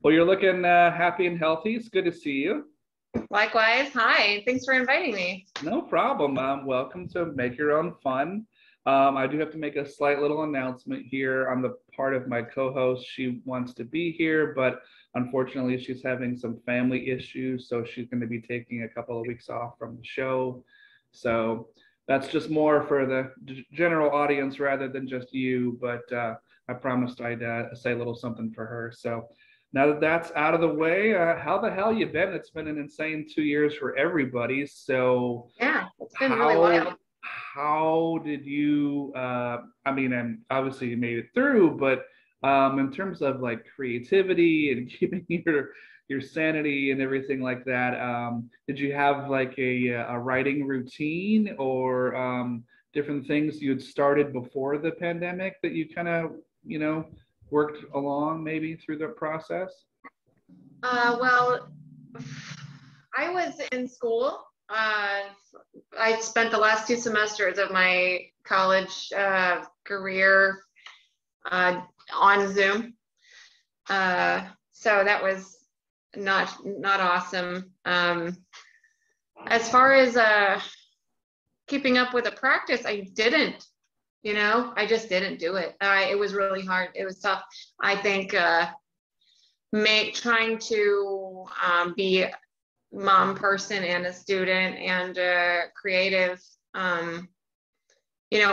Well, you're looking happy and healthy. It's good to see you. Likewise. Hi. Thanks for inviting me. No problem. Welcome to Make Your Own Fun. I do have to make a slight little announcement here. I'm the part of my co-host. She wants to be here, but unfortunately, she's having some family issues, so she's going to be taking a couple of weeks off from the show. So that's just more for the general audience rather than just you, but I promised I'd say a little something for her. So now that that's out of the way, how the hell you been? It's been an insane 2 years for everybody. So yeah, it's been really wild. How did you? And obviously you made it through, but in terms of like creativity and keeping your sanity and everything like that, did you have like a writing routine or different things you had started before the pandemic that you kind of worked along maybe through the process? Well, I was in school. I spent the last 2 semesters of my college career on Zoom. So that was not awesome. As far as keeping up with a practice, I didn't. I just didn't do it. It was really hard. It was tough. I think trying to be a mom person and a student and creative,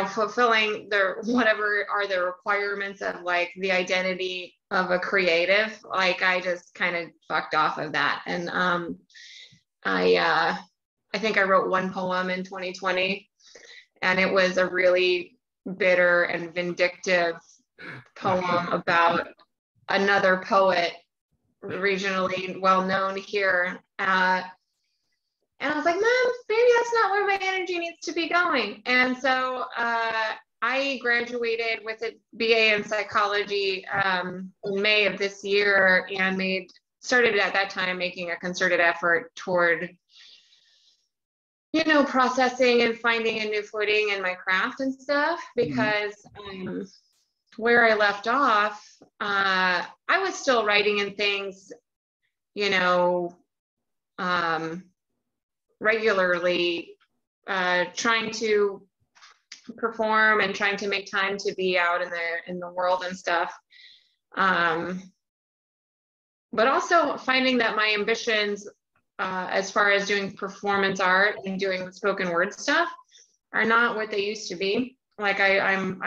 fulfilling whatever are the requirements of like the identity of a creative. Like I just kind of fucked off of that. And I think I wrote one poem in 2020, and it was a really bitter and vindictive poem about another poet regionally well known here. And I was like, Mom, maybe that's not where my energy needs to be going. And so I graduated with a BA in psychology in May of this year and started at that time making a concerted effort toward processing and finding a new footing in my craft and stuff, because where I left off, I was still writing and things, regularly, trying to perform and trying to make time to be out in the world and stuff. But also finding that my ambitions, as far as doing performance art and doing spoken word stuff, are not what they used to be. Like I'm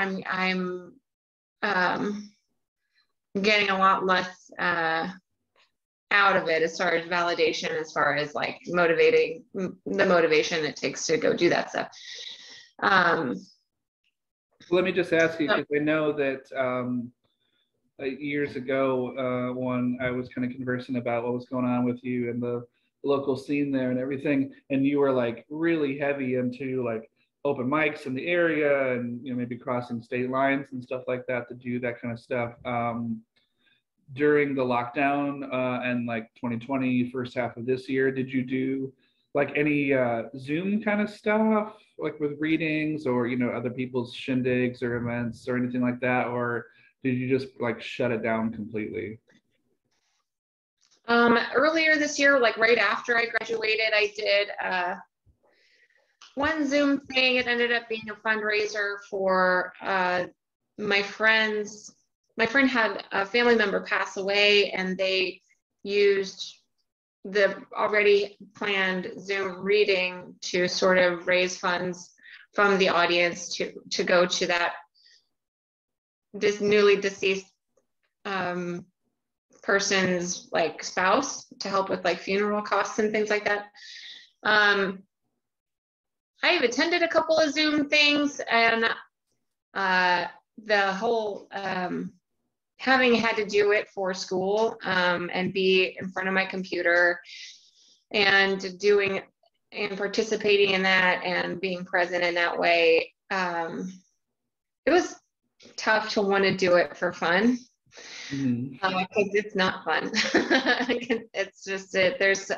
getting a lot less out of it as far as validation, as far as like the motivation it takes to go do that stuff. Let me just ask you, because I know that years ago, when I was kind of conversing about what was going on with you and the local scene there and everything, and you were like really heavy into like open mics in the area and maybe crossing state lines and stuff like that to do that kind of stuff. During the lockdown and like 2020 first half of this year, did you do like any Zoom kind of stuff, like with readings or other people's shindigs or events or anything like that, or did you just like shut it down completely? Earlier this year, like right after I graduated, I did one Zoom thing. It ended up being a fundraiser for my friend had a family member pass away, and they used the already planned Zoom reading to sort of raise funds from the audience to go to this newly deceased person's like spouse, to help with like funeral costs and things like that. I've attended a couple of Zoom things, and the whole having had to do it for school and be in front of my computer and doing and participating in that and being present in that way, it was tough to want to do it for fun. Because it's not fun. It's just there's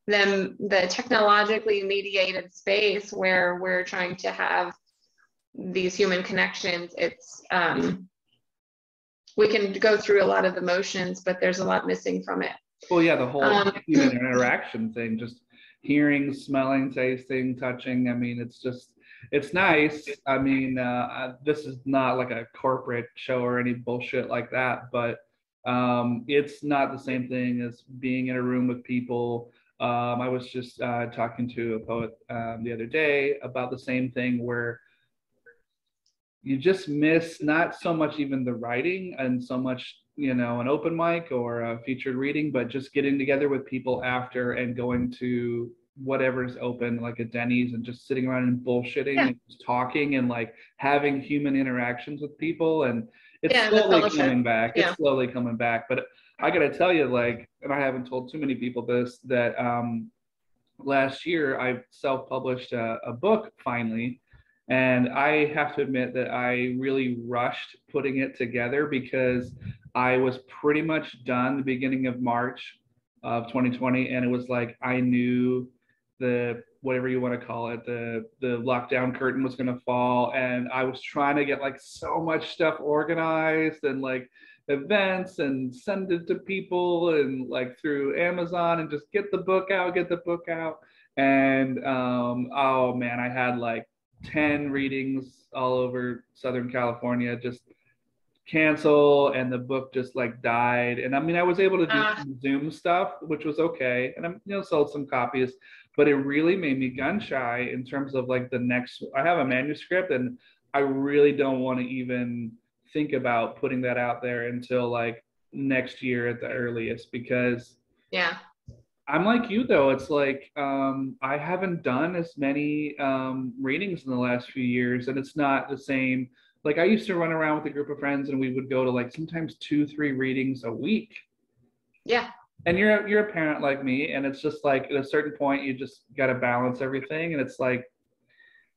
the technologically mediated space where we're trying to have these human connections. It's we can go through a lot of the motions, but there's a lot missing from it. Well, yeah, the whole human interaction thing, just hearing, smelling, tasting, touching. I mean, it's nice. I mean, this is not like a corporate show or any bullshit like that, but it's not the same thing as being in a room with people. I was just talking to a poet the other day about the same thing, where you just miss not so much even the writing and so much, you know, an open mic or a featured reading, but just getting together with people after and going to whatever's open, like a Denny's, and just sitting around and bullshitting and just talking and like having human interactions with people. And it's slowly coming back. It's slowly coming back. But I got to tell you, like, and I haven't told too many people this, that last year I self-published a book finally. And I have to admit that I really rushed putting it together because I was pretty much done the beginning of March of 2020. And it was like, I knew the, whatever you want to call it, the lockdown curtain was going to fall. And I was trying to get like so much stuff organized and like events and send it to people and like through Amazon and just get the book out. And oh man, I had like 10 readings all over Southern California just cancel, and the book just like died. And I mean, I was able to do some Zoom stuff, which was okay, and I'm, you know, sold some copies, but it really made me gun shy in terms of like the next. I have a manuscript, and I really don't want to even think about putting that out there until like next year at the earliest, because I'm like you though. It's like I haven't done as many readings in the last few years, and it's not the same. Like I used to run around with a group of friends, and we would go to like sometimes 2-3 readings a week. Yeah. And you're a parent like me, and it's just like at a certain point you just got to balance everything, and it's like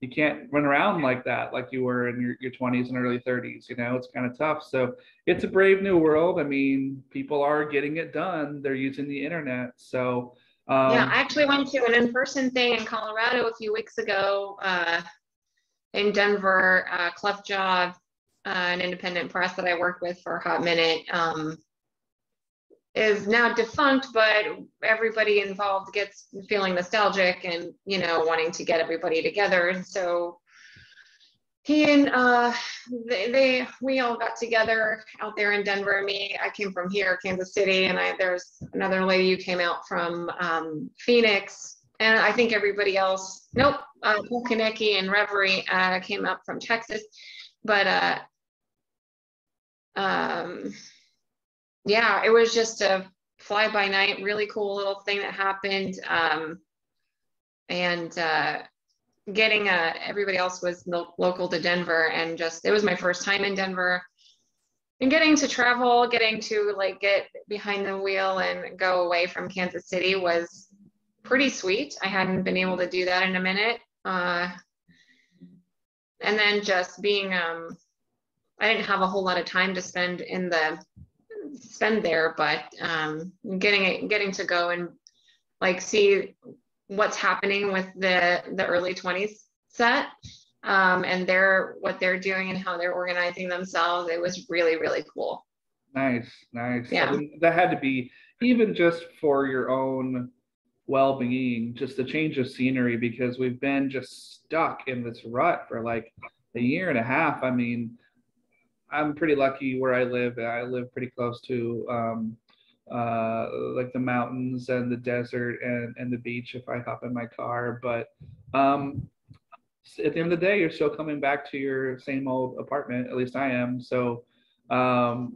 you can't run around like that like you were in your 20s and early 30s. You know, it's kind of tough. So it's a brave new world. I mean, people are getting it done. They're using the internet. So yeah, I actually went to an in-person thing in Colorado a few weeks ago in Denver. Cleft Jaw, an independent press that I worked with for a hot minute, is now defunct, but everybody involved gets feeling nostalgic and, you know, wanting to get everybody together. And so he and we all got together out there in Denver. I came from here, Kansas City, and there's another lady who came out from Phoenix, and I think everybody else, Paul Konecki and Reverie came up from Texas. But yeah, it was just a fly-by-night, really cool little thing that happened. And getting everybody else was local to Denver, and just, it was my first time in Denver. And getting to travel, getting to like get behind the wheel and go away from Kansas City was pretty sweet. I hadn't been able to do that in a minute. And then just being, I didn't have a whole lot of time to spend there, but getting to go and like see what's happening with the early 20s set, and what they're doing and how they're organizing themselves. It was really, really cool. Nice. Yeah. I mean, that had to be, even just for your own well-being, just a change of scenery, because we've been just stuck in this rut for like a year and a half. I mean, I'm pretty lucky where I live. I live pretty close to like the mountains and the desert and the beach if I hop in my car. But at the end of the day, you're still coming back to your same old apartment. At least I am. So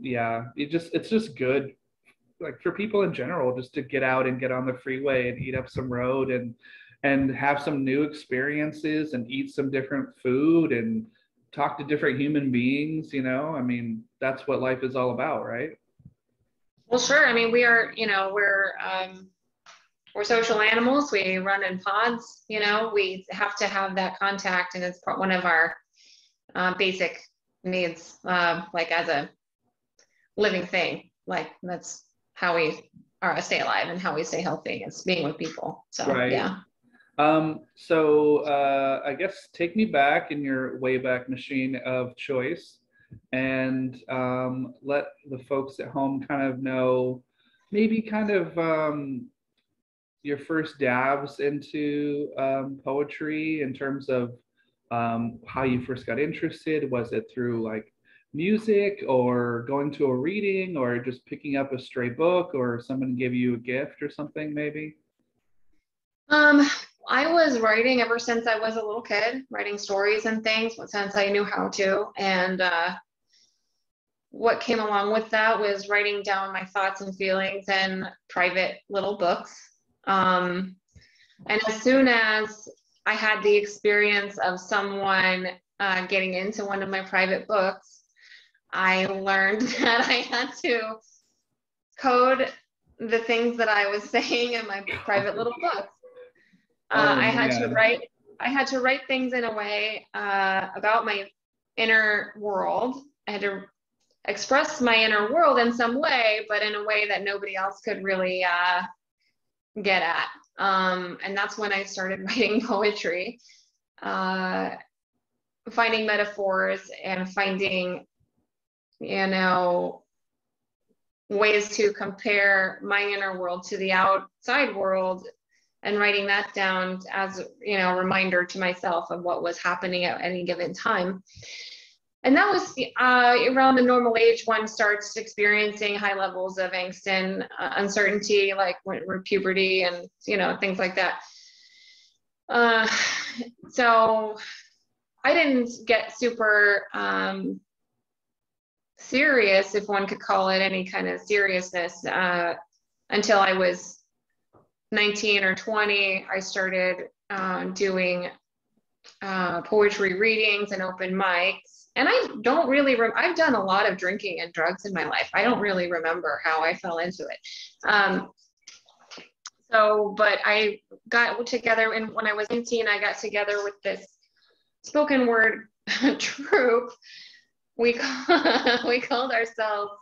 yeah, it's just good, like for people in general, just to get out and get on the freeway and eat up some road and have some new experiences and eat some different food and talk to different human beings. You know, I mean, that's what life is all about, right? Well, sure. I mean, we're social animals. We run in pods. You know, we have to have that contact, and it's one of our basic needs, like as a living thing. Like that's how we stay alive and how we stay healthy. It's being with people. So right. Yeah. So I guess take me back in your Wayback Machine of choice. and let the folks at home kind of know maybe kind of your first dabs into poetry in terms of how you first got interested. Was it through like music or going to a reading or just picking up a stray book or someone gave you a gift or something maybe? I was writing ever since I was a little kid, writing stories and things, since I knew how to. And what came along with that was writing down my thoughts and feelings in private little books. And as soon as I had the experience of someone getting into one of my private books, I learned that I had to code the things that I was saying in my private little book. I had to write things in a way about my inner world. I had to express my inner world in some way, but in a way that nobody else could really get at. And that's when I started writing poetry, finding metaphors and finding, ways to compare my inner world to the outside world, and writing that down as, a reminder to myself of what was happening at any given time. And that was around the normal age one starts experiencing high levels of angst and uncertainty, like when puberty and, things like that. So I didn't get super serious, if one could call it any kind of seriousness, until I was 19 or 20. I started doing poetry readings and open mics. And I don't really, I've done a lot of drinking and drugs in my life. I don't really remember how I fell into it. But I got together, and when I was 19, I got together with this spoken word troupe. We called ourselves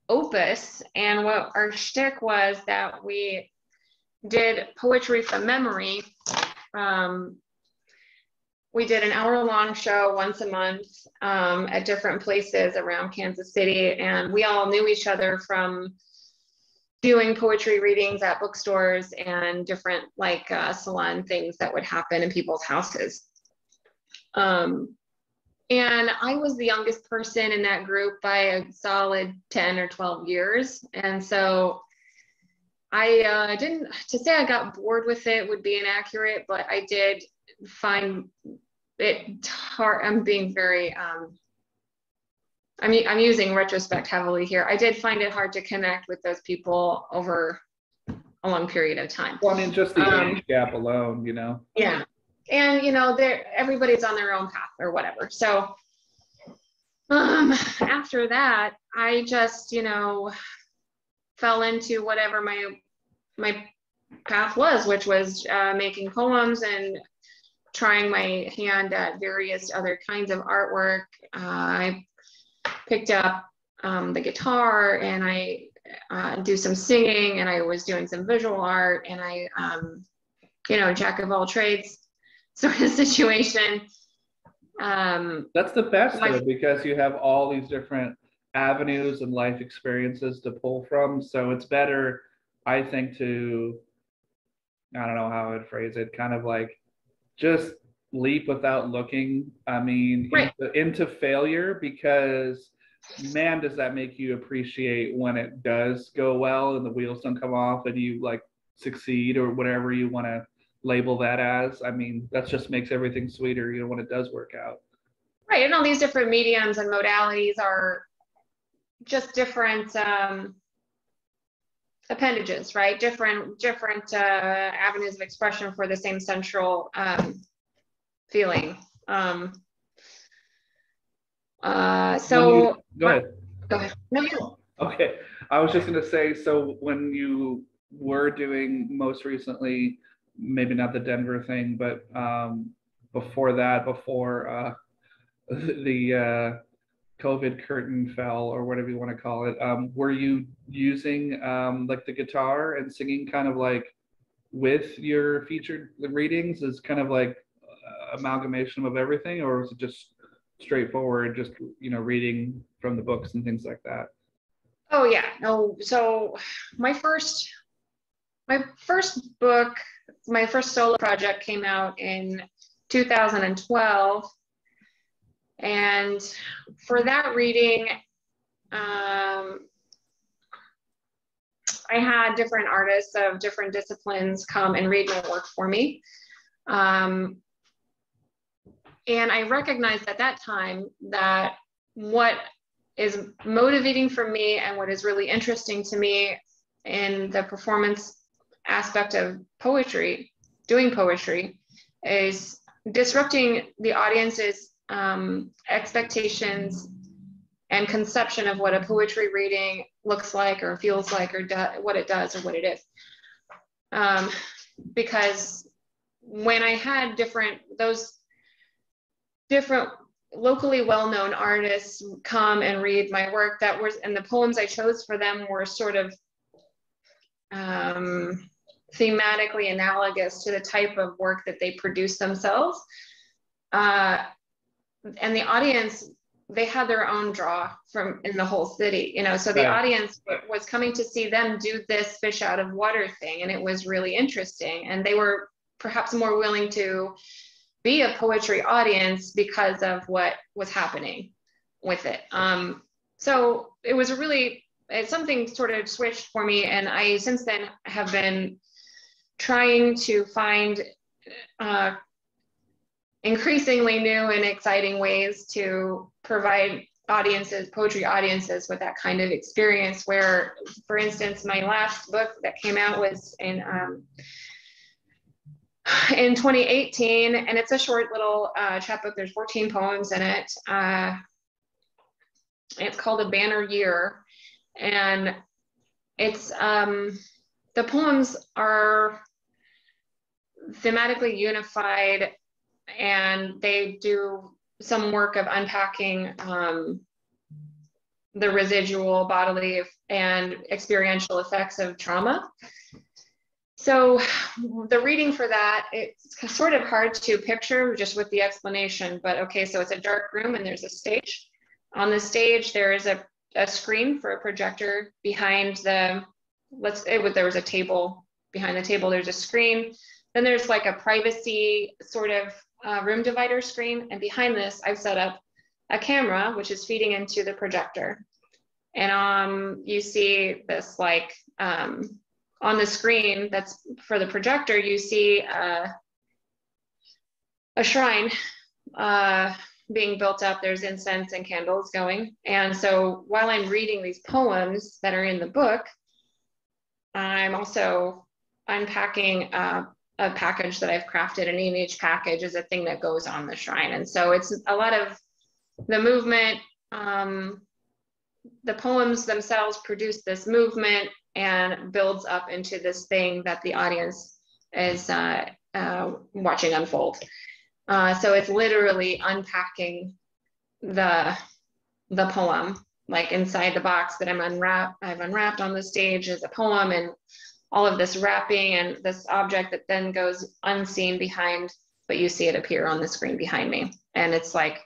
Opus. And what our shtick was that we did poetry from memory. We did an hour-long show once a month at different places around Kansas City, and we all knew each other from doing poetry readings at bookstores and different salon things that would happen in people's houses. And I was the youngest person in that group by a solid 10 or 12 years, and so I didn't, to say I got bored with it would be inaccurate, but I did find it hard. I'm being very, I'm using retrospect heavily here. I did find it hard to connect with those people over a long period of time. Well, I mean, just the age gap alone, Yeah. And, everybody's on their own path or whatever. So after that, I just, fell into whatever my path was, which was making poems and trying my hand at various other kinds of artwork. I picked up the guitar, and I do some singing, and I was doing some visual art, and I, jack of all trades sort of situation. That's the best though, because you have all these different avenues and life experiences to pull from. So it's better, I think, to, I don't know how I'd phrase it, kind of like just leap without looking. I mean, right. into failure, because man, does that make you appreciate when it does go well and the wheels don't come off and you succeed, or whatever you want to label that as. I mean, that just makes everything sweeter, when it does work out. Right. And all these different mediums and modalities are just different appendages, right? Different avenues of expression for the same central feeling. So go ahead. Go ahead. No, you. Okay. I was just going to say, so when you were doing most recently, maybe not the Denver thing, but before the COVID curtain fell, or whatever you want to call it, were you using the guitar and singing kind of with your featured readings as kind of amalgamation of everything, or was it just straightforward, just, reading from the books and things like that? Oh yeah, no. So my first book, my first solo project came out in 2012. And for that reading, I had different artists of different disciplines come and read my work for me. And I recognized at that time that what is motivating for me and what is really interesting to me in the performance aspect of poetry, doing poetry, is disrupting the audience's expectations and conception of what a poetry reading looks like or feels like or what it does or what it is. Because when I had those different locally well-known artists come and read my work, and the poems I chose for them were sort of thematically analogous to the type of work that they produce themselves. And the audience, they had their own draw in the whole city, so the audience was coming to see them do this fish out of water thing, and it was really interesting, and they were perhaps more willing to be a poetry audience because of what was happening with it. So it was something sort of switched for me, and I since then have been trying to find increasingly new and exciting ways to provide poetry audiences with that kind of experience where, for instance, my last book that came out was in 2018, and it's a short little chapbook. There's 14 poems in it. It's called A Banner Year, and it's the poems are thematically unified, and they do some work of unpacking the residual bodily and experiential effects of trauma. So the reading for that, it's sort of hard to picture just with the explanation, but okay, so it's a dark room and there's a stage. On the stage, there is a screen for a projector behind there was a table. Behind the table, there's a screen. Then there's like a privacy sort of room divider screen. And behind this, I've set up a camera, which is feeding into the projector. And you see this on the screen that's for the projector, you see a shrine being built up. There's incense and candles going. And so while I'm reading these poems that are in the book, I'm also unpacking a package that I've crafted, and in each package is a thing that goes on the shrine. And so it's a lot of the movement. The poems themselves produce this movement and builds up into this thing that the audience is watching unfold. So it's literally unpacking the poem, like inside the box that I've unwrapped on the stage is a poem, and all of this wrapping and this object that then goes unseen behind, but you see it appear on the screen behind me. And it's like,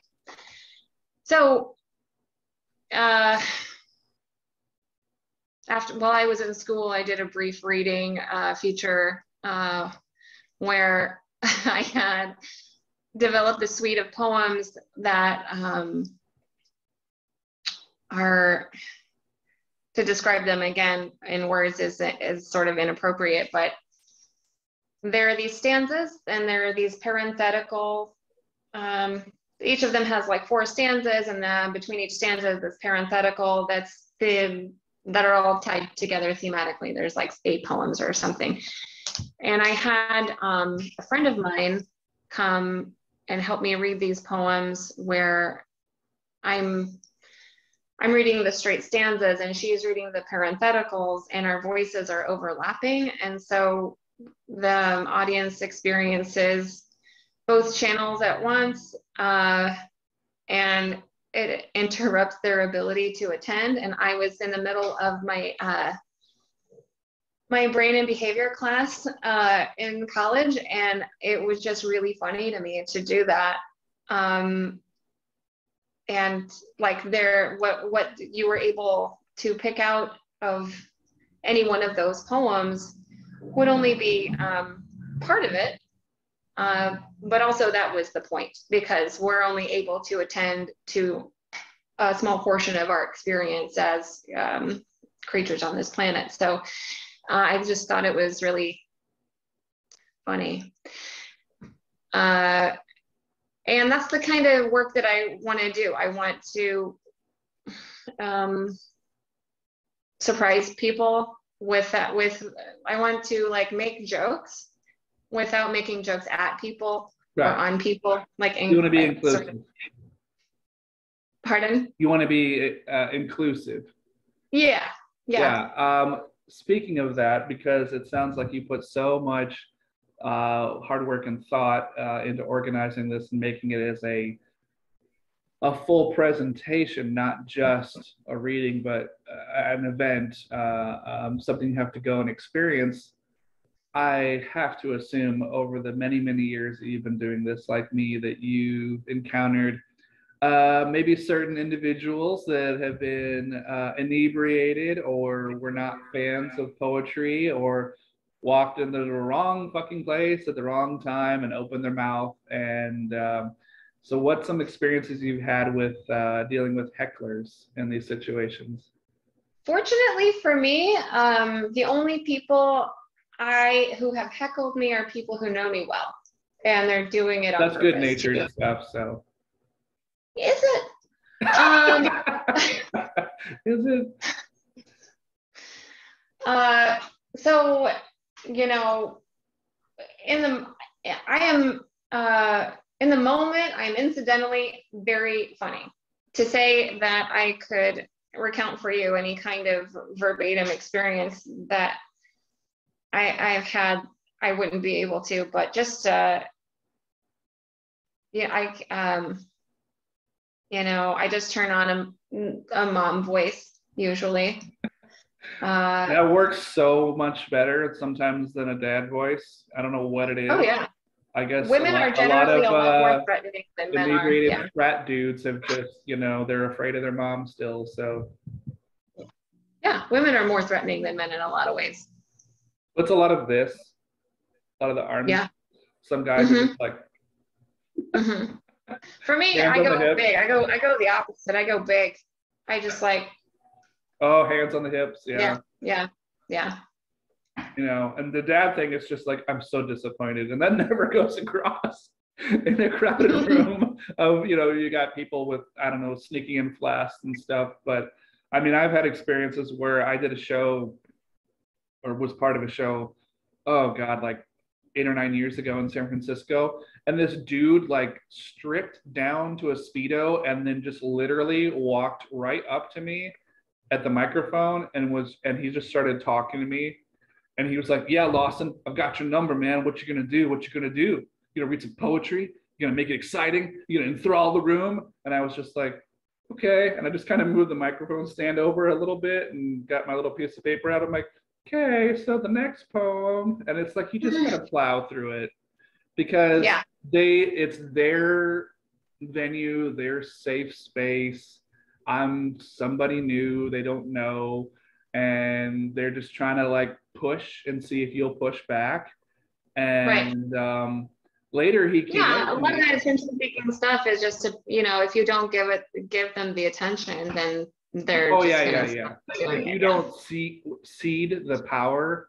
so while I was in school, I did a brief reading feature where I had developed a suite of poems that are, to describe them again in words is sort of inappropriate, but there are these stanzas and there are these parenthetical, each of them has like 4 stanzas, and then between each stanza is this parenthetical that are all tied together thematically. There's like 8 poems or something. And I had a friend of mine come and help me read these poems where I'm reading the straight stanzas and she's reading the parentheticals, and our voices are overlapping. And so the audience experiences both channels at once, and it interrupts their ability to attend. And I was in the middle of my my brain and behavior class in college, and it was just really funny to me to do that. and like what you were able to pick out of any one of those poems would only be part of it. But also that was the point, because we're only able to attend to a small portion of our experience as creatures on this planet. So I just thought it was really funny. And that's the kind of work that I want to do. I want to surprise people with that. I want to like make jokes without making jokes at people or on people. Like you want to be inclusive. Pardon? You want to be inclusive. Yeah. Speaking of that, because it sounds like you put so much hard work and thought into organizing this and making it as a full presentation, not just a reading, but an event, something you have to go and experience. I have to assume over the many, many years that you've been doing this, like me, that you've encountered maybe certain individuals that have been inebriated or were not fans of poetry, or walked into the wrong fucking place at the wrong time and opened their mouth. And so what's some experiences you've had with dealing with hecklers in these situations? Fortunately for me, the only people who have heckled me are people who know me well, and they're doing it on That's purpose. good natured stuff, so. Is it? Is it? So, you know, in the moment, I am incidentally very funny. To say that I could recount for you any kind of verbatim experience that I've had, I wouldn't be able to, but just, I just turn on a mom voice usually. That works so much better sometimes than a dad voice. I don't know what it is. Oh yeah. I guess women are generally a lot more threatening than men are. Inebriated frat dudes have just, they're afraid of their mom still. So yeah, women are more threatening than men in a lot of ways. What's a lot of this? A lot of the arms. Yeah. Some guys are just like. For me, I go big. I go the opposite. I go big. I just like. Oh, hands on the hips. Yeah. And the dad thing is just like, I'm so disappointed. And that never goes across in a crowded room of, you got people with, I don't know, sneaking in flasks and stuff. But I mean, I've had experiences where I did a show or was part of a show, oh God, like 8 or 9 years ago in San Francisco. And this dude like stripped down to a Speedo and then just literally walked right up to me at the microphone and he just started talking to me. And he was like, yeah, Lawson, I've got your number, man. What you gonna do? What you gonna do? You gonna read some poetry? You gonna make it exciting? You gonna enthrall the room? And I was just like, okay. And I just kind of moved the microphone stand over a little bit and got my little piece of paper out. I'm like, okay, so the next poem. And it's like, you just gotta plow through it because it's their venue, their safe space. I'm somebody new, they don't know. And they're just trying to like push and see if you'll push back. And later he came. Yeah, a lot of that attention-seeking stuff is just to, if you don't give them the attention, then they're. Oh yeah. If you don't cede the power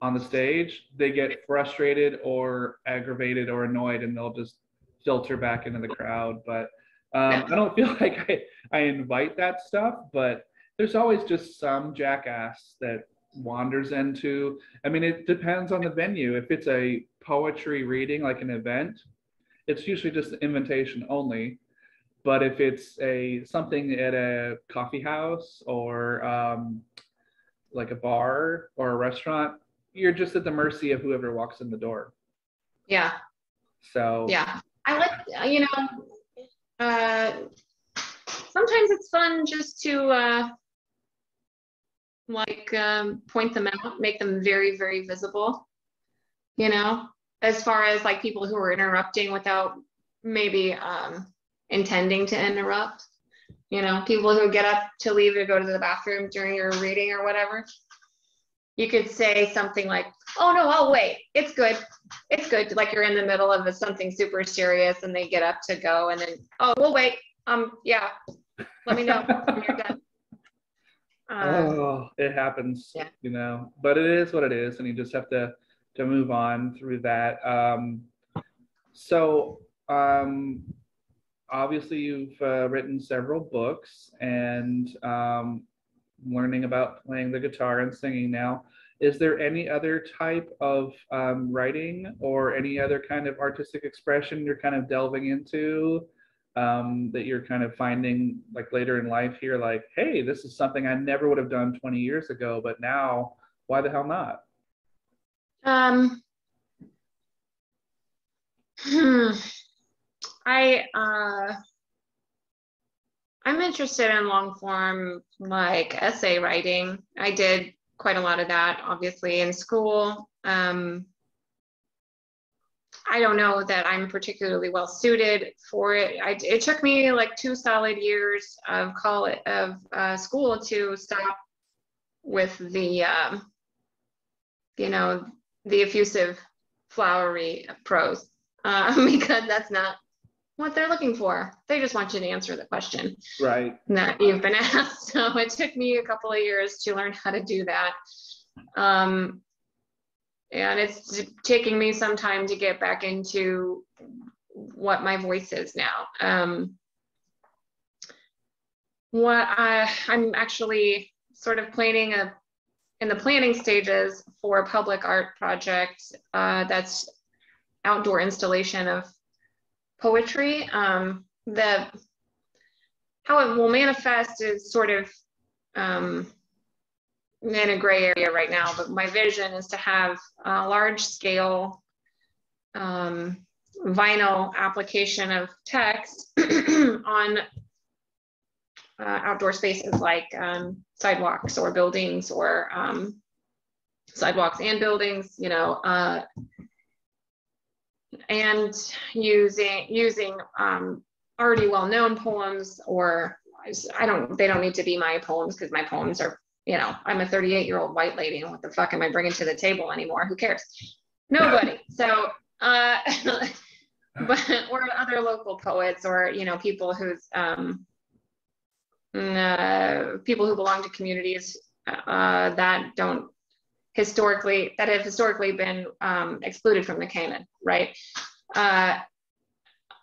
on the stage, they get frustrated or aggravated or annoyed, and they'll just filter back into the crowd. But I don't feel like I invite that stuff, but there's always just some jackass that wanders into. I mean, it depends on the venue. If it's a poetry reading, like an event, it's usually just an invitation only. But if it's something at a coffee house or like a bar or a restaurant, you're just at the mercy of whoever walks in the door. Yeah. So. Yeah, I like, sometimes it's fun just to point them out, make them very, very visible, as far as like people who are interrupting without maybe intending to interrupt. you know, people who get up to leave to go to the bathroom during your reading or whatever. You could say something like, oh no, I'll wait. It's good. It's good. Like you're in the middle of something super serious and they get up to go and then, oh, we'll wait. Yeah, let me know when you're done. Oh, it happens, yeah. you know, but it is what it is, and you just have to move on through that. So, obviously, you've written several books and learning about playing the guitar and singing now. Is there any other type of writing or any other kind of artistic expression you're kind of delving into that you're kind of finding like later in life here, like, hey, this is something I never would have done 20 years ago, but now, why the hell not? I'm interested in long form, like essay writing. I did quite a lot of that, obviously, in school. I don't know that I'm particularly well suited for it. It took me like 2 solid years of school to stop with the, you know, the effusive, flowery prose, because that's not what they're looking for. They just want you to answer the question Right. that you've been asked. So it took me a couple of years to learn how to do that. And it's taking me some time to get back into what my voice is now. I'm actually sort of in the planning stages for a public art project that's outdoor installation of poetry. How it will manifest is sort of in a gray area right now, but my vision is to have a large scale vinyl application of text on outdoor spaces like sidewalks or buildings, or sidewalks and buildings, you know, and using already well-known poems, or they don't need to be my poems, because my poems are, you know, I'm a 38-year-old white lady, and what the fuck am I bringing to the table anymore? Who cares? Nobody. So, but or other local poets, or, you know, people who's people who belong to communities that have historically been excluded from the canon, right?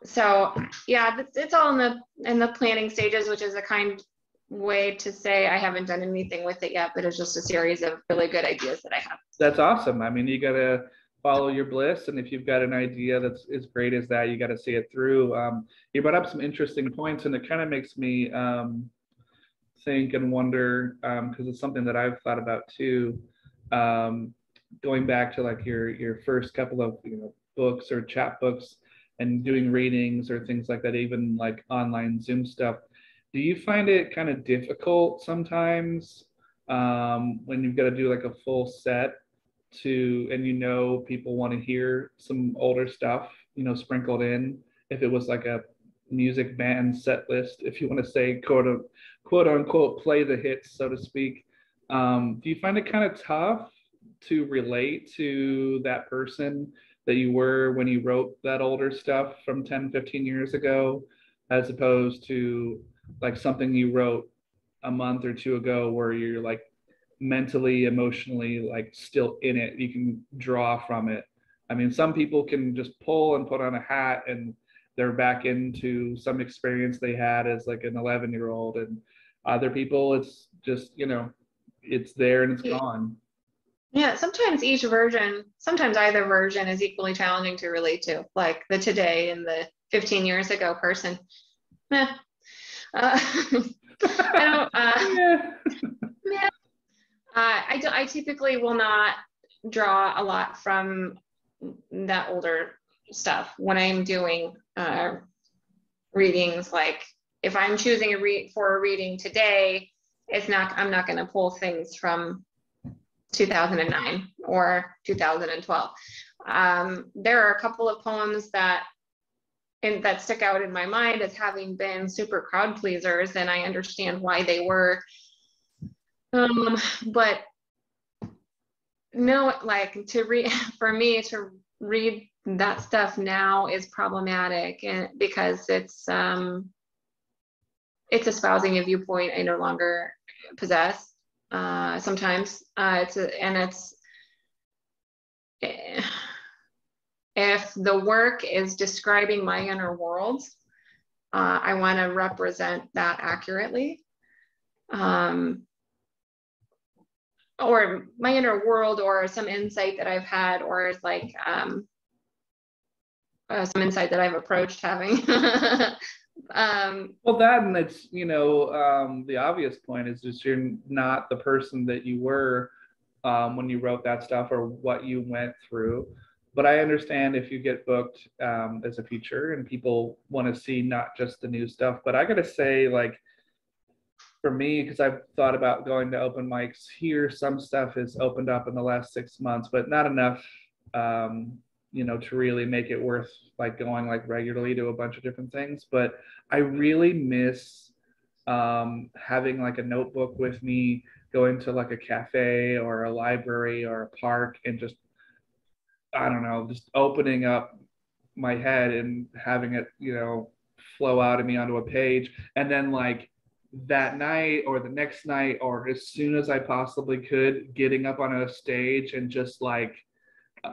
So yeah, it's all in the planning stages, which is a kind way to say I haven't done anything with it yet, but it's just a series of really good ideas that I have. That's awesome. I mean, you got to follow your bliss, and if you've got an idea that's as great as that, you got to see it through. You brought up some interesting points, and it kind of makes me think and wonder, because it's something that I've thought about too. Going back to like your first couple of, you know, books or chapbooks and doing readings or things like that, even like online Zoom stuff. Do you find it kind of difficult sometimes when you've got to do like a full set and you know people want to hear some older stuff, you know, sprinkled in, if it was like a music band set list, if you want to say quote unquote play the hits, so to speak. Do you find it kind of tough to relate to that person that you were when you wrote that older stuff from 10, 15 years ago, as opposed to like something you wrote a month or two ago where you're like mentally, emotionally, like still in it, you can draw from it? I mean, some people can just pull and put on a hat and they're back into some experience they had as like an 11-year-old, and other people, it's just, you know, it's there and it's gone. Yeah, sometimes either version is equally challenging to relate to, like the today and the 15 years ago person. I don't, yeah. I typically will not draw a lot from that older stuff when I'm doing readings. Like if I'm choosing for a reading today, I'm not going to pull things from 2009 or 2012. There are a couple of poems that and that stick out in my mind as having been super crowd pleasers, and I understand why they were. But no, like for me to read that stuff now is problematic, and because it's espousing a viewpoint I no longer possess. Sometimes if the work is describing my inner world, I want to represent that accurately. Or my inner world, or some insight that I've had, or like some insight that I've approached having. Well, that, and it's, the obvious point is just you're not the person that you were when you wrote that stuff, or what you went through. But I understand if you get booked as a feature and people want to see not just the new stuff. But I got to say, like, for me, because I've thought about going to open mics here, some stuff has opened up in the last 6 months, but not enough, to really make it worth like going like regularly to a bunch of different things. But I really miss having like a notebook with me, going to like a cafe or a library or a park, and just, I don't know, just opening up my head and having it, flow out of me onto a page. And then like that night or the next night, or as soon as I possibly could, getting up on a stage and just like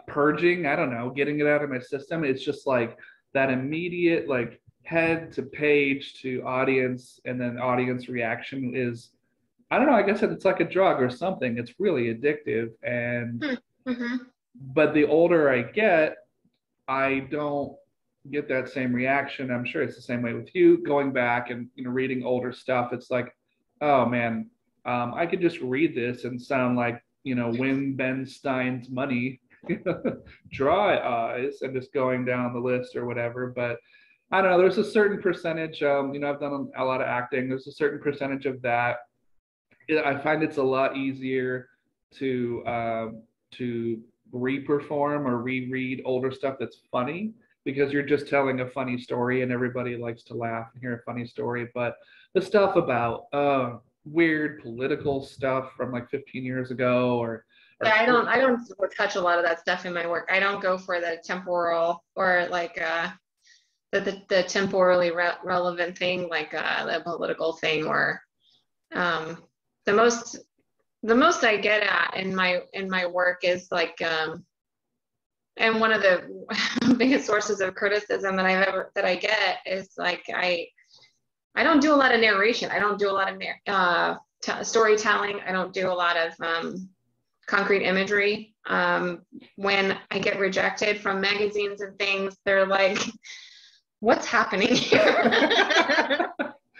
purging, I don't know, getting it out of my system. It's just like that immediate, like head to page to audience, and then audience reaction is, I don't know, I guess it's like a drug or something. It's really addictive. And but the older I get, I don't get that same reaction. I'm sure it's the same way with you. Going back and reading older stuff, it's like, oh man, I could just read this and sound like Win Ben Stein's Money, Dry Eyes, and just going down the list or whatever. But I don't know. There's a certain percentage. I've done a lot of acting. There's a certain percentage of that. I find it's a lot easier to re-perform or reread older stuff that's funny, because you're just telling a funny story and everybody likes to laugh and hear a funny story. But the stuff about weird political stuff from like 15 years ago, or yeah, I don't touch a lot of that stuff in my work. I don't go for the temporal, or like the temporally relevant thing, like the political thing, or the most I get at in my work is like, and one of the biggest sources of criticism that I get is like, I don't do a lot of narration. I don't do a lot of storytelling. I don't do a lot of concrete imagery. When I get rejected from magazines and things, they're like, what's happening here?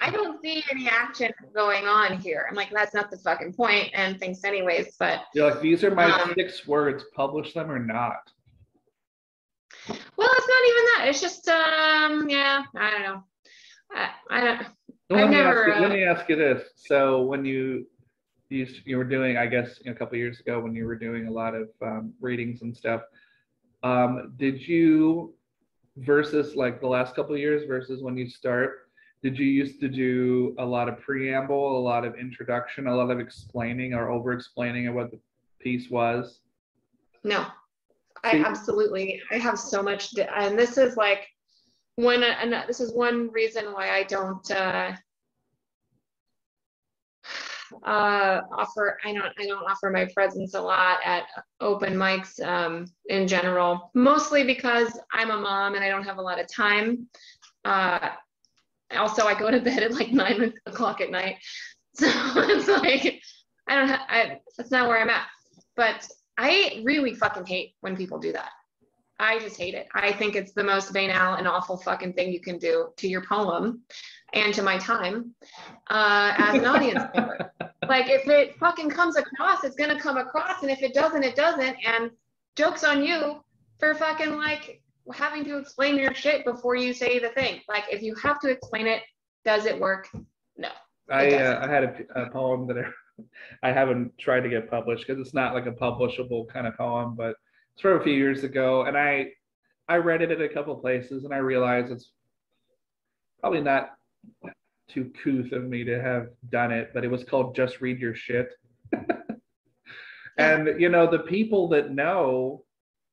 I don't see any action going on here. I'm like, that's not the fucking point, and thanks anyways. But you're like, these are my 6 words, publish them or not. Well, it's not even that. It's just, yeah, I don't know. I don't. Let me ask you this. So when you were doing, I guess, a couple of years ago, when you were doing a lot of readings and stuff, did you, versus like the last couple of years versus when you start, did you used to do a lot of preamble, a lot of introduction, a lot of explaining or over explaining of what the piece was? No, I have so much, and this is like this is one reason why I don't I don't offer my presence a lot at open mics in general, mostly because I'm a mom and I don't have a lot of time. Also, I go to bed at like 9 o'clock at night, so it's like that's not where I'm at. But I really fucking hate when people do that. I just hate it. I think it's the most banal and awful fucking thing you can do to your poem and to my time as an audience member. Like, if it fucking comes across, it's gonna come across, and if it doesn't, it doesn't. And joke's on you for fucking like having to explain your shit before you say the thing. Like, if you have to explain it, does it work? No. I had a poem that I haven't tried to get published because it's not like a publishable kind of poem, but it's from a few years ago, and I read it at a couple places, and I realized it's probably not too couth of me to have done it, but it was called Just Read Your Shit. And, you know, the people that know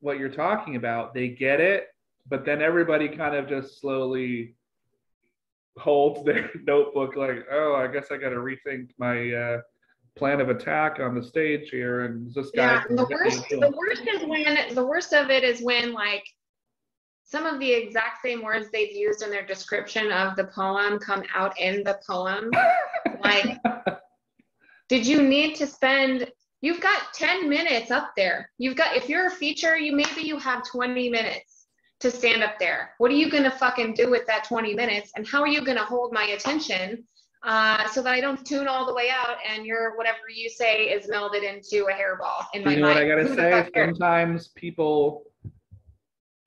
what you're talking about, they get it, but then everybody kind of just slowly holds their notebook like, oh, I guess I got to rethink my plan of attack on the stage here. And this guy. Yeah, and the worst of it is when like some of the exact same words they've used in their description of the poem come out in the poem. Like, did you need to spend, you've got 10 minutes up there. You've got, if you're a feature, maybe you have 20 minutes to stand up there. What are you gonna fucking do with that 20 minutes? And how are you gonna hold my attention so that I don't tune all the way out and whatever you say is melded into a hairball in my mind? You know what I gotta say? Sometimes people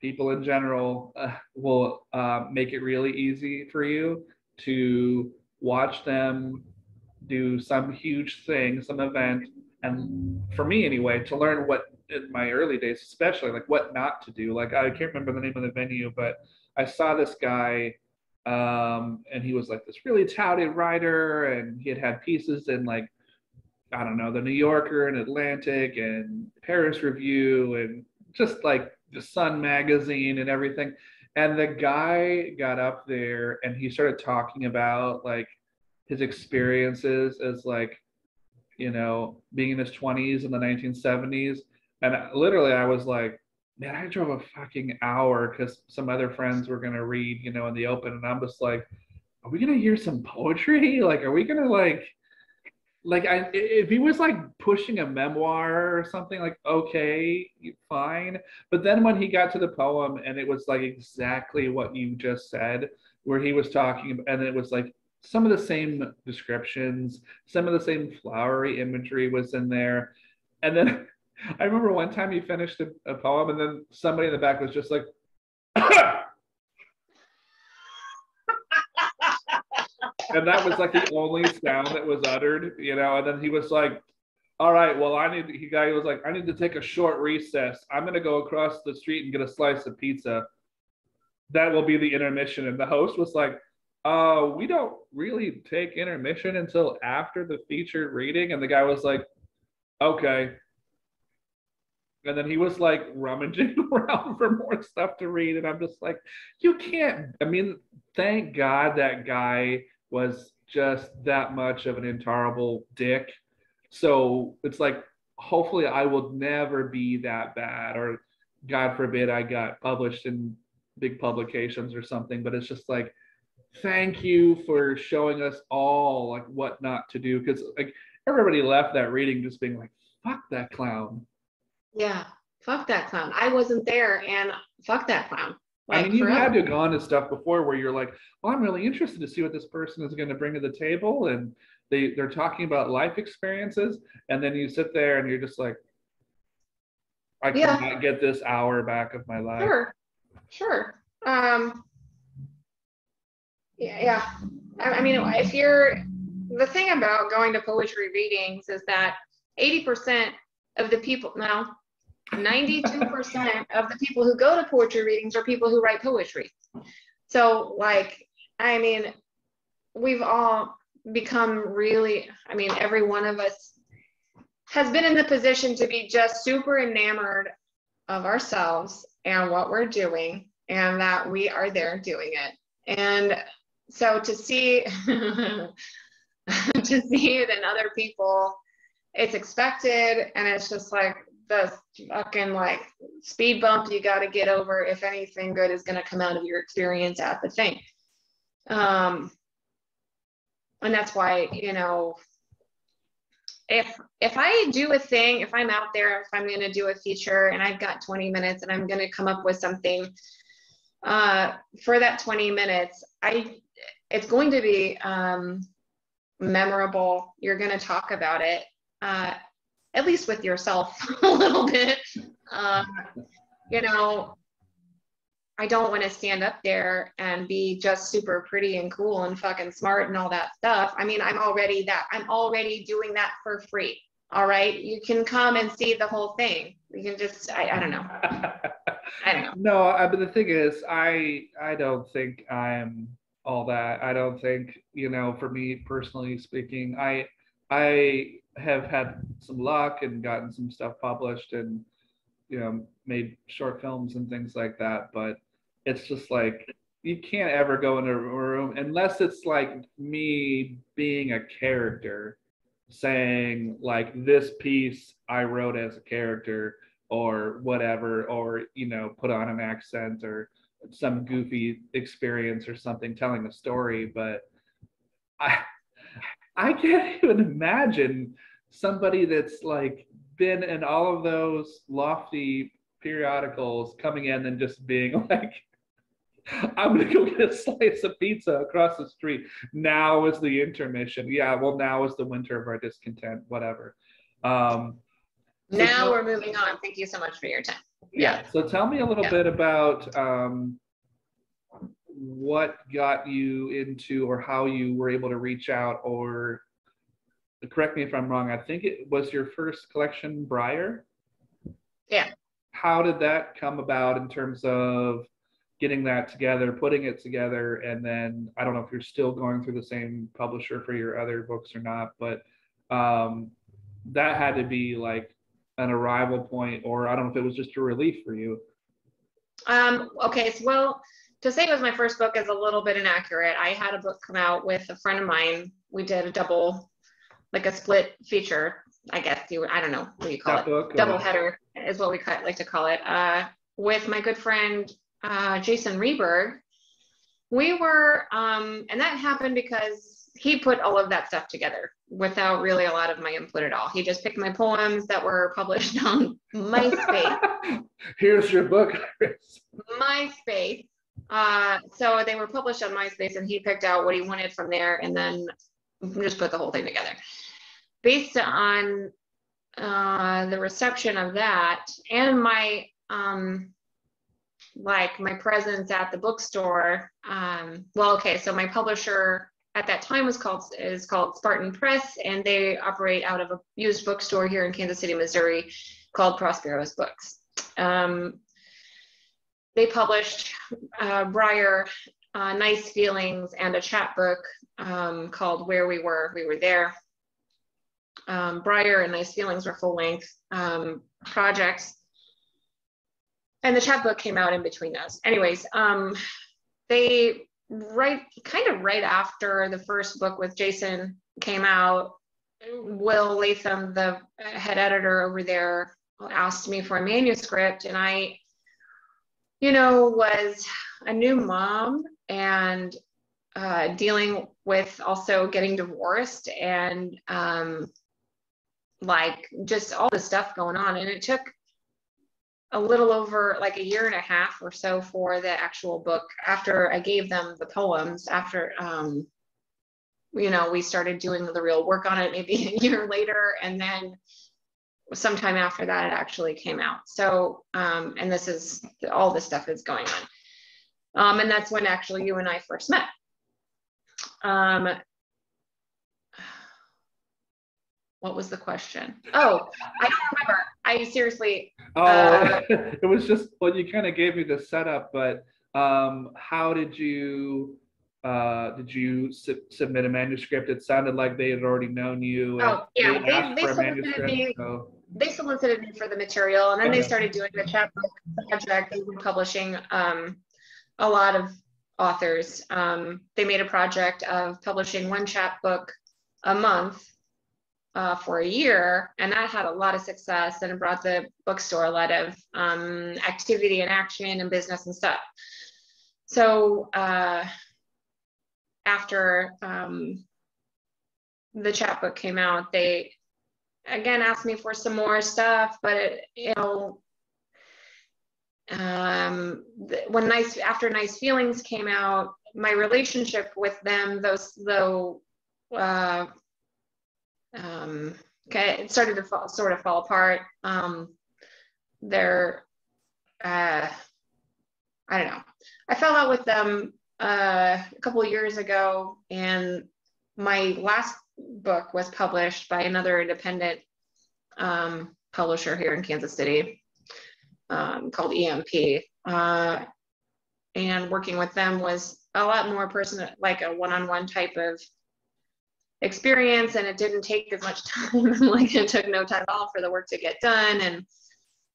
in general will make it really easy for you to watch them do some huge thing, some event, and for me anyway, to learn what in my early days, especially like what not to do. Like I can't remember the name of the venue, but I saw this guy, and he was like this really touted writer, and he had pieces in like, I don't know, the New Yorker and Atlantic and Paris Review and just like the Sun magazine and everything. And the guy got up there and he started talking about like his experiences as like, you know, being in his 20s in the 1970s. And literally I was like, man, I drove a fucking hour because some other friends were going to read, you know, in the open. And I'm just like, are we going to hear some poetry? Like, are we going to like if he was like pushing a memoir or something, like, okay, fine. But then when he got to the poem and it was like exactly what you just said, where he was talking, and it was like some of the same descriptions, some of the same flowery imagery was in there. And then I remember one time he finished a poem and then somebody in the back was just like, and that was like the only sound that was uttered, you know. And then he was like, all right, well, he was like, I need to take a short recess. I'm going to go across the street and get a slice of pizza. That will be the intermission. And the host was like, we don't really take intermission until after the featured reading. And the guy was like, okay. And then he was like rummaging around for more stuff to read. And I'm just like, you can't, I mean, thank God that guy was just that much of an intolerable dick. So it's like, hopefully I will never be that bad, or God forbid I got published in big publications or something. But it's just like, thank you for showing us all like what not to do. Because like everybody left that reading just being like, fuck that clown. Yeah, fuck that clown. I wasn't there, and fuck that clown. Like, I mean, you had to have gone to stuff before where you're like, well, I'm really interested to see what this person is going to bring to the table. And they're talking about life experiences. And then you sit there and you're just like, I cannot get this hour back of my life. Sure. Yeah. I mean, if you're, the thing about going to poetry readings is that 80% of the people, no, 92% of the people who go to poetry readings are people who write poetry. So like, I mean, we've all become really, I mean, every one of us has been in the position to be just super enamored of ourselves and what we're doing, and that we are there doing it. And so to see, to see it in other people, it's expected, and it's just like the fucking like speed bump you got to get over if anything good is going to come out of your experience at the thing. And that's why, you know, if I do a thing, if I'm out there, if I'm going to do a feature and I've got 20 minutes and I'm going to come up with something for that 20 minutes, it's going to be memorable. You're going to talk about it. At least with yourself a little bit. You know, I don't want to stand up there and be just super pretty and cool and fucking smart and all that stuff. I mean, I'm already doing that for free. All right. You can come and see the whole thing. You can just, I don't know. I don't know. No, but the thing is, I don't think I'm all that. I don't think, for me personally speaking, I have had some luck and gotten some stuff published and made short films and things like that, but it's just like you can't ever go in a room unless it's like me being a character saying like this piece I wrote as a character or whatever, or put on an accent or some goofy experience or something telling a story. But I I can't even imagine somebody that's like been in all of those lofty periodicals coming in and just being like, I'm gonna go get a slice of pizza across the street. Now is the intermission. Yeah, well, now is the winter of our discontent, whatever. Now we're moving on. Thank you so much for your time. Yeah. So tell me a little bit about what got you into, or how you were able to reach out, or correct me if I'm wrong, I think it was your first collection, Briar? Yeah. How did that come about in terms of getting that together, putting it together, and then I don't know if you're still going through the same publisher for your other books or not, but that had to be like an arrival point, or I don't know if it was just a relief for you. Okay, so well, to say it was my first book is a little bit inaccurate. I had a book come out with a friend of mine. We did a double, like a split feature, I guess I don't know what you call it. Book, double header is what we like to call it, with my good friend Jason Reberg. We were, and that happened because he put all of that stuff together without really a lot of my input at all. He just picked my poems that were published on MySpace. Here's your book, Iris. MySpace. So they were published on MySpace, and he picked out what he wanted from there, and then just put the whole thing together. Based on the reception of that and my my presence at the bookstore. So my publisher at that time is called Spartan Press, and they operate out of a used bookstore here in Kansas City, Missouri, called Prospero's Books. They published Briar, Nice Feelings, and a chapbook called Where We Were There. Briar and Nice Feelings were full-length projects, and the chapbook came out in between those. Anyways, they right after the first book with Jason came out, Will Latham, the head editor over there, asked me for a manuscript, and I, was a new mom and dealing with also getting divorced and just all the stuff going on. And it took a little over like a year and a half or so for the actual book, after I gave them the poems, after we started doing the real work on it maybe a year later, and then sometime after that it actually came out. So and this is all this stuff is going on, and that's when actually you and I first met. What was the question? Oh, I don't remember. I seriously. It was just, well, you kind of gave me the setup, but how did you submit a manuscript? It sounded like they had already known you. Oh, yeah, they solicited me for the material, and then they started doing the chapbook project. They were publishing a lot of authors. They made a project of publishing one chapbook a month for a year, and that had a lot of success, and it brought the bookstore a lot of activity and action and business and stuff. So after the chapbook came out, they again asked me for some more stuff, but after Nice Feelings came out, my relationship with them, it started to fall apart. I don't know. I fell out with them a couple of years ago, and my last book was published by another independent publisher here in Kansas City, called EMP. and working with them was a lot more personal, like a one-on-one type of experience, and it didn't take as much time. Like it took no time at all for the work to get done.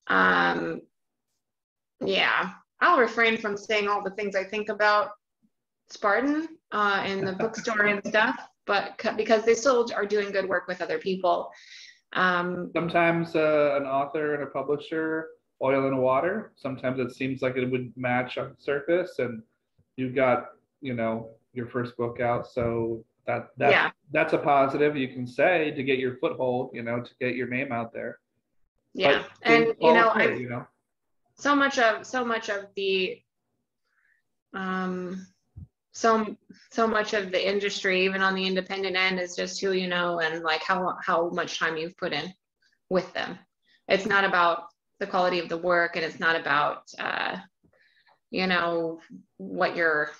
And yeah, I'll refrain from saying all the things I think about Spartan in the bookstore and stuff, but because they still are doing good work with other people. Sometimes an author and a publisher, oil and water. Sometimes it seems like it would match on the surface, and you've got, you know, your first book out, so that's a positive you can say to get your foothold, you know, to get your name out there. Yeah, but and you know, you know, so much of the so much of the industry, even on the independent end, is just who you know and like how much time you've put in with them. It's not about the quality of the work, and it's not about you know, what you're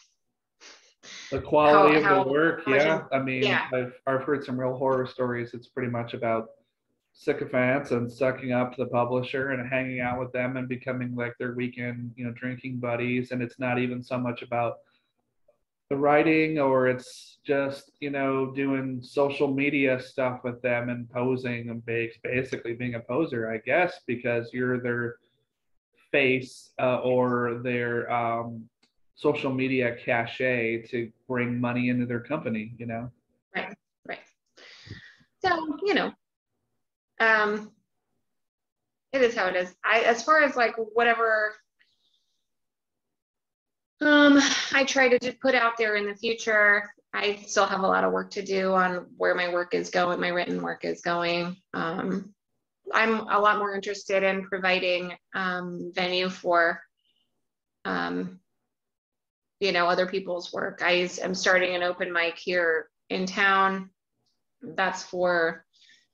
the quality of the work. I've heard some real horror stories. It's pretty much about sycophants and sucking up to the publisher and hanging out with them and becoming like their weekend, you know, drinking buddies. And it's not even so much about the writing, or it's just, you know, doing social media stuff with them and posing and basically being a poser, I guess, because you're their face or their social media cachet to bring money into their company, you know? Right. So, you know, it is how it is. As far as like whatever I try to just put out there in the future, I still have a lot of work to do on where my work is going, my written work is going. I'm a lot more interested in providing venue for, you know, other people's work. I am starting an open mic here in town. That's for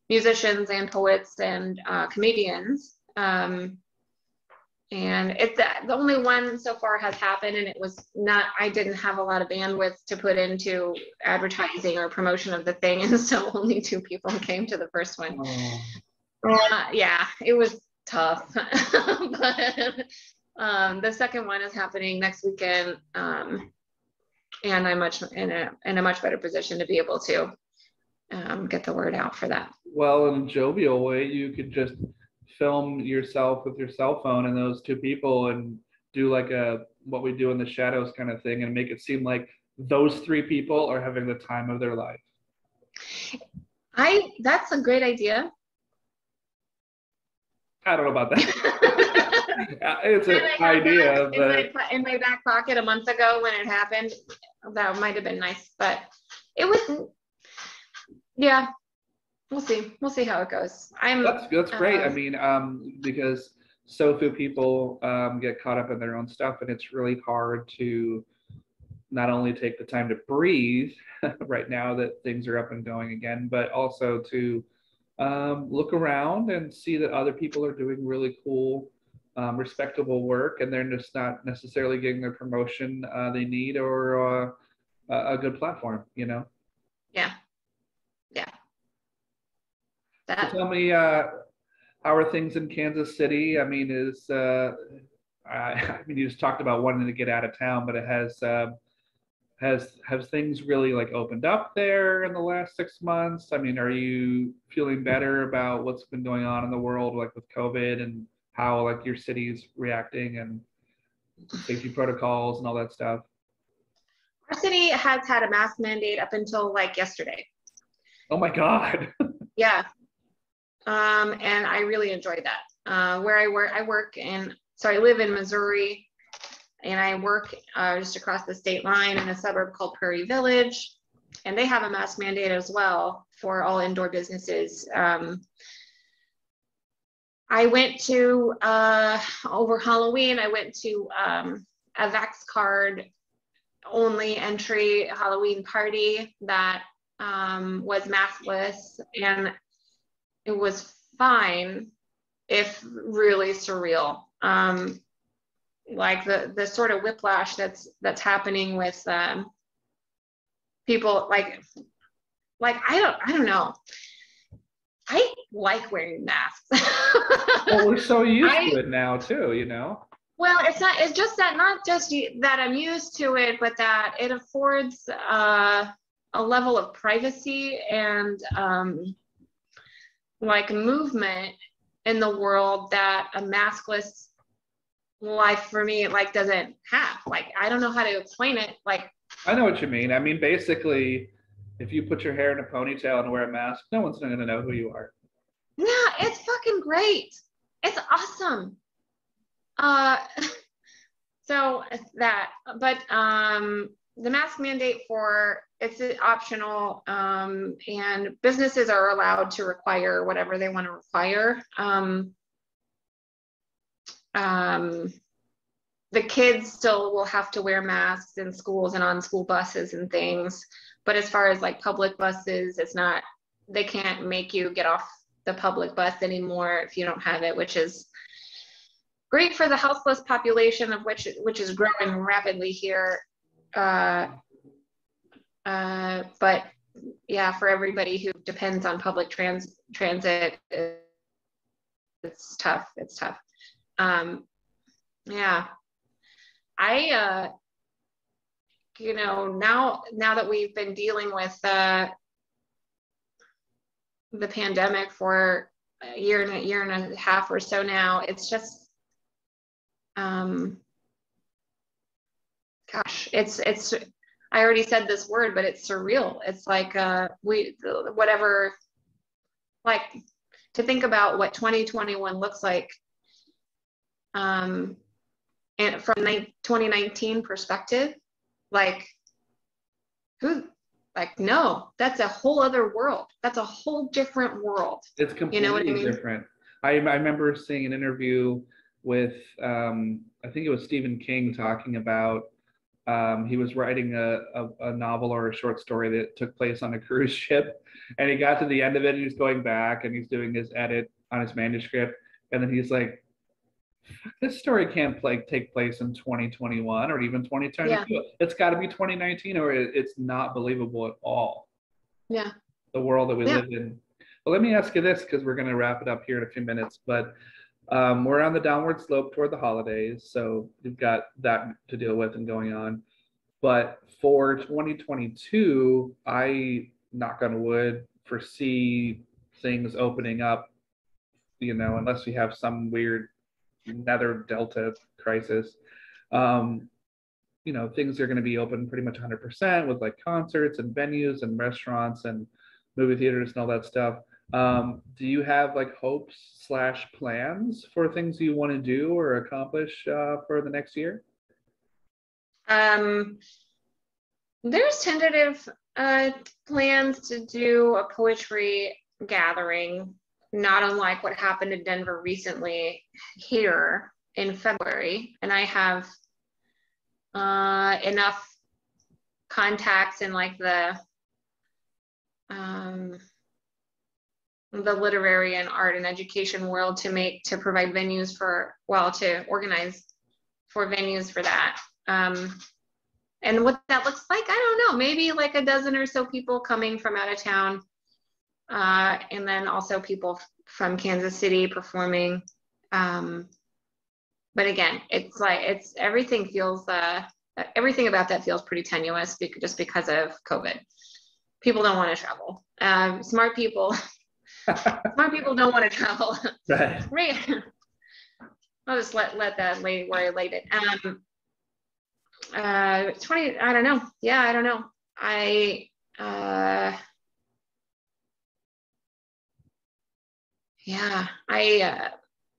musicians and poets and comedians. And it's the only one so far has happened, and it was not, I didn't have a lot of bandwidth to put into advertising or promotion of the thing. And so only 2 people came to the first one. Yeah, it was tough. But the second one is happening next weekend. And I'm in a much better position to be able to get the word out for that. Well, in a jovial way, you could just film yourself with your cell phone and those 2 people and do like what we do in the shadows kind of thing, and make it seem like those 3 people are having the time of their life. That's a great idea. I don't know about that. It's an idea, but in my back pocket a month ago when it happened, that might have been nice, but it was, yeah. We'll see how it goes. That's great. I mean, because so few people get caught up in their own stuff, and it's really hard to not only take the time to breathe right now that things are up and going again, but also to look around and see that other people are doing really cool, respectable work, and they're just not necessarily getting the promotion they need or a good platform, you know? Yeah. So tell me, how are things in Kansas City? I mean, I mean, you just talked about wanting to get out of town, but it has things really like opened up there in the last 6 months? I mean, are you feeling better about what's been going on in the world, like with COVID, and how like your city's reacting and safety protocols and all that stuff? Our city has had a mask mandate up until like yesterday. Oh my God. Yeah. And I really enjoyed that. Where I live in Missouri, and I work just across the state line in a suburb called Prairie Village, and they have a mask mandate as well for all indoor businesses. I went to, over Halloween, I went to a Vax card only entry Halloween party that was maskless, and it was fine, if really surreal. Like the sort of whiplash that's happening with people, like I don't know. I like wearing masks. Well, we're so used to it now too, you know? Well, it's just that, not just that I'm used to it, but that it affords a level of privacy and like movement in the world that a maskless life for me like doesn't have. Like, I don't know how to explain it. Like, I know what you mean. I mean, basically, if you put your hair in a ponytail and wear a mask, no one's going to know who you are. yeah, it's fucking great. It's awesome. Uh, so that, but the mask mandate it's optional, and businesses are allowed to require whatever they want to require. The kids still will have to wear masks in schools and on school buses and things. But as far as like public buses, they can't make you get off the public bus anymore if you don't have it, which is great for the houseless population, of which is growing rapidly here. But yeah, for everybody who depends on public transit, it's tough. It's tough. Yeah, now that we've been dealing with the pandemic for a year and a half or so now, it's just, gosh, it's I already said this word, but it's surreal. It's like like to think about what 2021 looks like, and from 2019 perspective, like no, that's a whole other world. That's a whole different world. It's completely you know what I mean? different. I remember seeing an interview with I think it was Stephen King talking about he was writing a novel or a short story that took place on a cruise ship, and he got to the end of it and he's going back and he's doing his edit on his manuscript, and then he's like, this story can't take place in 2021 or even 2022. Yeah. It's got to be 2019 or it's not believable at all. Yeah. The world that we live in. Well, let me ask you this, because we're going to wrap it up here in a few minutes, but we're on the downward slope toward the holidays, so we've got that to deal with and going on. But for 2022, I, knock on wood, foresee things opening up, unless we have some weird nether delta crisis. Things are going to be open pretty much 100% with like concerts and venues and restaurants and movie theaters and all that stuff. Do you have like hopes / plans for things you want to do or accomplish for the next year? There's tentative plans to do a poetry gathering, not unlike what happened in Denver recently here in February. And I have enough contacts in like the literary and art and education world to provide venues to organize for venues for that. And what that looks like, I don't know, maybe like a dozen or so people coming from out of town. And then also people from Kansas City performing. But again, everything about that feels pretty tenuous just because of COVID. People don't want to travel. Smart people don't want to travel. Right. I'll just let that lay where I laid it. 20, I don't know. Yeah, I don't know.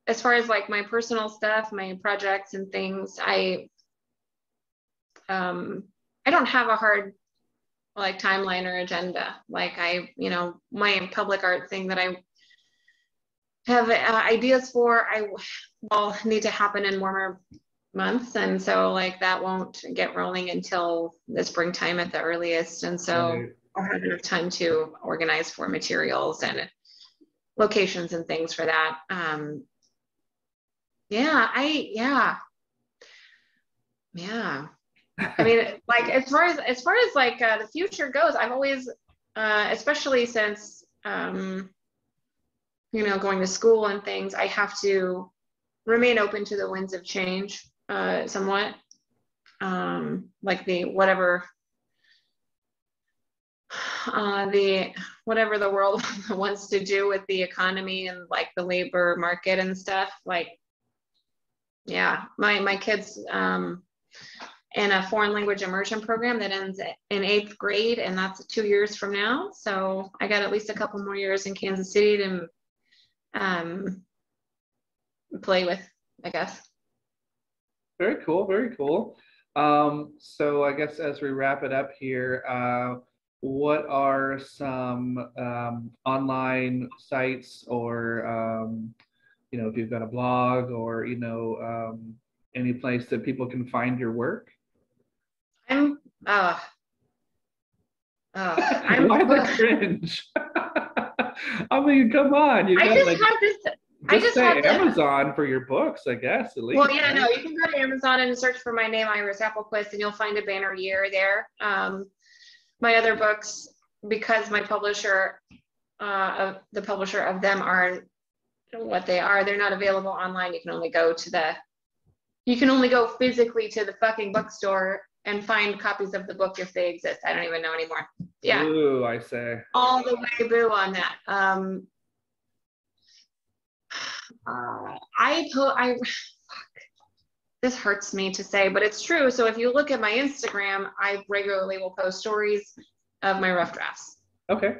As far as like my personal stuff, my projects and things, I don't have a hard like timeline or agenda. Like my public art thing that I have ideas for, will need to happen in warmer months, and so like that won't get rolling until the springtime at the earliest, and so I'll have enough time to organize for materials and locations and things for that. I mean, like as far as like the future goes, I've always especially since going to school and things, I have to remain open to the winds of change. somewhat. Like the whatever the world wants to do with the economy and like the labor market and stuff. Like, yeah, my kids in a foreign language immersion program that ends in 8th grade, and that's 2 years from now. So I got at least a couple more years in Kansas City to play with, I guess. Very cool, very cool. So I guess as we wrap it up here, what are some online sites or, you know, if you've got a blog or, you know, any place that people can find your work? I'm Why the cringe? I mean, come on. You got like, just say Amazon for your books, I guess, at least. Well, yeah, no, you can go to Amazon and search for my name, Iris Appelquist, and you'll find a banner year there. My other books, because my publisher, the publisher of them are what they are, they're not available online. You can only go physically to the fucking bookstore and find copies of the book if they exist. I don't even know anymore. Yeah. Ooh, I say. All the way boo on that. This hurts me to say, but it's true. So if you look at my Instagram, I regularly will post stories of my rough drafts. Okay.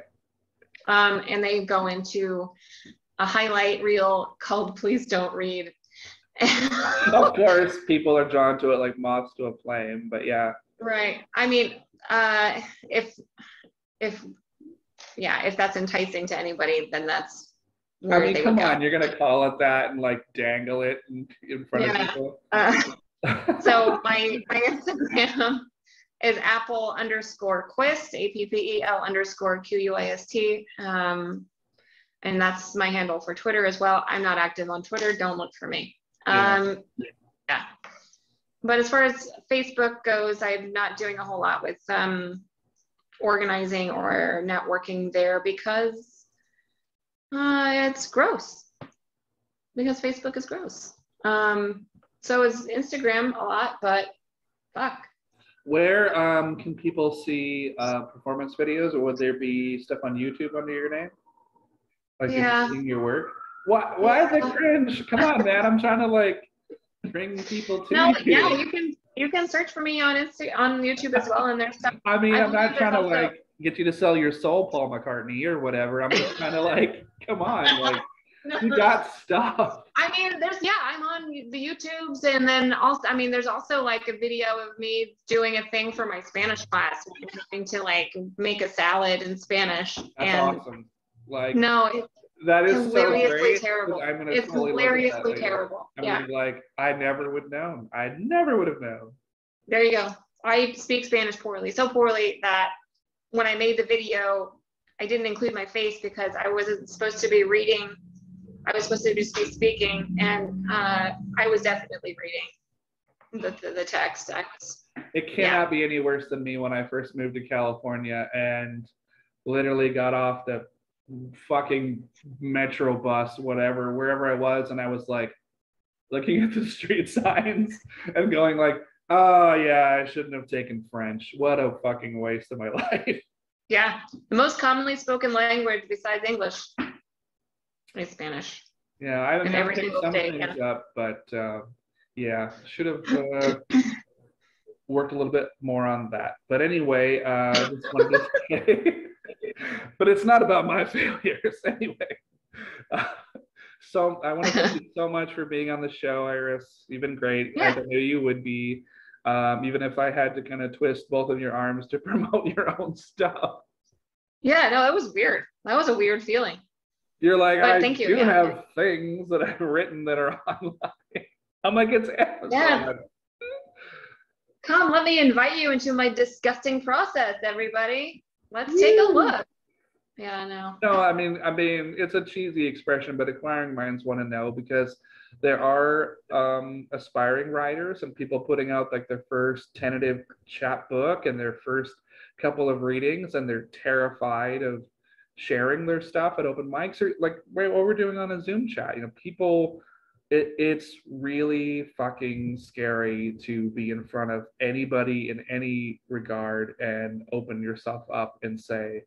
And they go into a highlight reel called Please Don't Read. Of course, people are drawn to it like moths to a flame, but yeah. Right. I mean, if that's enticing to anybody, then that's where I mean, they come would go. on, you're gonna call it that and like dangle it in front of people. So my Instagram is Apple_Quist, APPEL_QUIST. And that's my handle for Twitter as well. I'm not active on Twitter. Don't look for me. Yeah. But as far as Facebook goes, I'm not doing a whole lot with organizing or networking there because it's gross. Because Facebook is gross. So is Instagram a lot, but fuck. Where can people see performance videos, or would there be stuff on YouTube under your name? Like seeing your work? Why is it cringe? Come on, man. I'm trying to like bring people to you. Yeah, you can search for me on YouTube as well, and there's stuff. I mean, I'm not trying to like get you to sell your soul, Paul McCartney, or whatever. I'm just kind of like, come on, like you got stuff. I mean, I'm on the YouTubes, and then also, I mean, there's also like a video of me doing a thing for my Spanish class, trying to like make a salad in Spanish. That's awesome. Like, no, that is hilariously so great. terrible. It's totally hilariously terrible. I'm gonna be like, I never would have known. I never would have known. There you go. I speak Spanish poorly, so poorly that when I made the video, I didn't include my face because I wasn't supposed to be reading. I was supposed to just be speaking, and I was definitely reading the text. It cannot be any worse than me when I first moved to California and literally got off the fucking metro bus, whatever, wherever I was, and I was like looking at the street signs and going like, oh yeah, I shouldn't have taken French. What a fucking waste of my life. Yeah, the most commonly spoken language besides English is Spanish. Yeah, I picked some things up, but yeah, should have worked a little bit more on that. But anyway, just wanted to say, but it's not about my failures anyway. So I want to thank you so much for being on the show, Iris. You've been great. Yeah. I knew you would be, even if I had to kind of twist both of your arms to promote your own stuff. Yeah, no, that was weird. That was a weird feeling. You're like, I do have things that I've written that are online. I'm like, it's Amazon. Yeah. Come, let me invite you into my disgusting process, everybody. Let's take a look. Yeah, I know. No, I mean, it's a cheesy expression, but acquiring minds want to know because there are aspiring writers and people putting out like their first tentative chapbook and their first couple of readings, and they're terrified of sharing their stuff at open mics or like what we're doing on a Zoom chat. You know, people it's really fucking scary to be in front of anybody in any regard and open yourself up and say,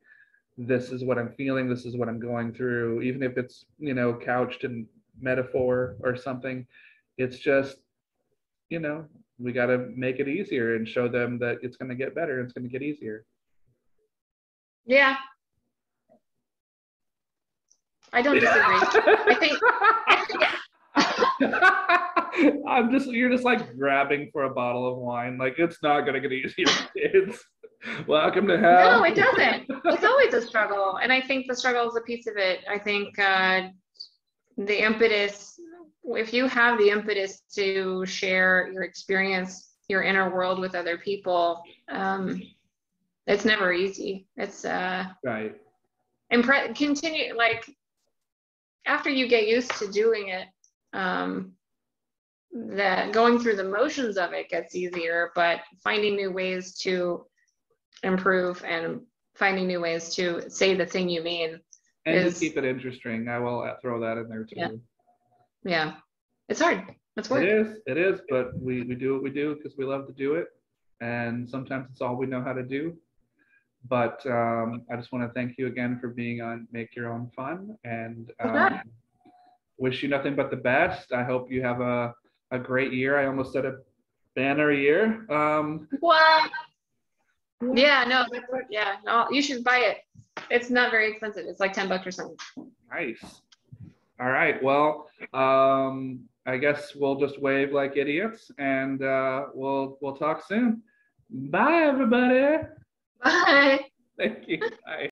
this is what I'm feeling, this is what I'm going through, even if it's, you know, couched in metaphor or something. It's just, you know, we got to make it easier and show them that it's going to get better, it's going to get easier. Yeah. I don't disagree. You're just like grabbing for a bottle of wine. Like, it's not going to get easier, kids. Welcome to hell. No, it doesn't. It's always a struggle. And I think the struggle is a piece of it. I think the impetus, if you have the impetus to share your experience, your inner world with other people, it's never easy. It's right. And continue, like, after you get used to doing it, that going through the motions of it gets easier, but finding new ways to improve and finding new ways to say the thing you mean and to keep it interesting. I will throw that in there too. Yeah. It's hard. It's work. It is, but we do what we do because we love to do it, and sometimes it's all we know how to do. But I just want to thank you again for being on Make Your Own Fun, and wish you nothing but the best. I hope you have a great year. I almost said a banner year. What? Yeah, no, yeah, no, you should buy it. It's not very expensive. It's like $10 or something. Nice. All right. Well, I guess we'll just wave like idiots, and we'll talk soon. Bye, everybody. Bye. Thank you. Bye.